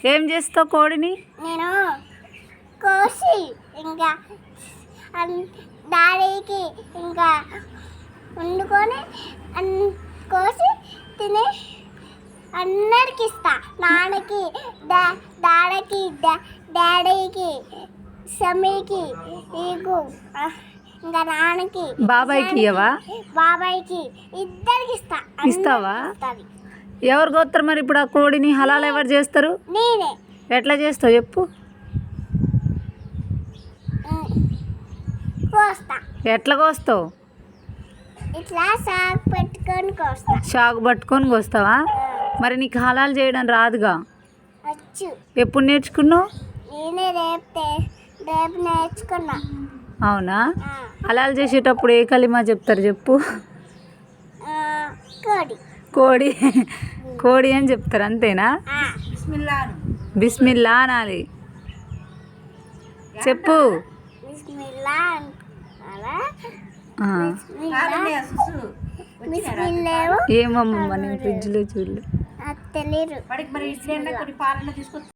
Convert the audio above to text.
ఏం చేస్తావు కోడిని? నేను కోసి ఇంకా డాడీకి ఇంకా వండుకొని కోసి తిని అందరికి ఇస్తా. నాన్నకి, డాడీకి, డాడీకి, సమీకి, నీకు ఇంకా నాన్నకి, బాబాయ్కి ఇవ్వవా? బాబాయ్కి ఇద్దరికి ఇస్తా. ఇస్తావా? ఎవరు కోస్తారు మరి ఇప్పుడు ఆ కోడిని? హలాల్ ఎవరు చేస్తారు? నేనే. ఎట్లా చేస్తావు చెప్పు? కోస్తా. ఎట్లా కోస్తావు? ఇట్లా సాగు పెట్టుకొని కోస్తా. షాకు పట్టుకొని కోస్తావా? మరి నీకు హలాల్ చేయడం రాదుగా? వచ్చు. ఎప్పుడు నేర్చుకున్నావు? నేనే రేపు నేర్చుకున్నా. అవునా? హలాల్ చేసేటప్పుడు ఏ కలిమా చెప్తారు చెప్పు? కోడి. కోడి కోడి అని చెప్తారు అంతేనా? బిస్మిల్లా అనాలి. చెప్పు. ఏమమ్మా నేను ఫ్రిడ్జ్లో చూడలే. తెలియదు.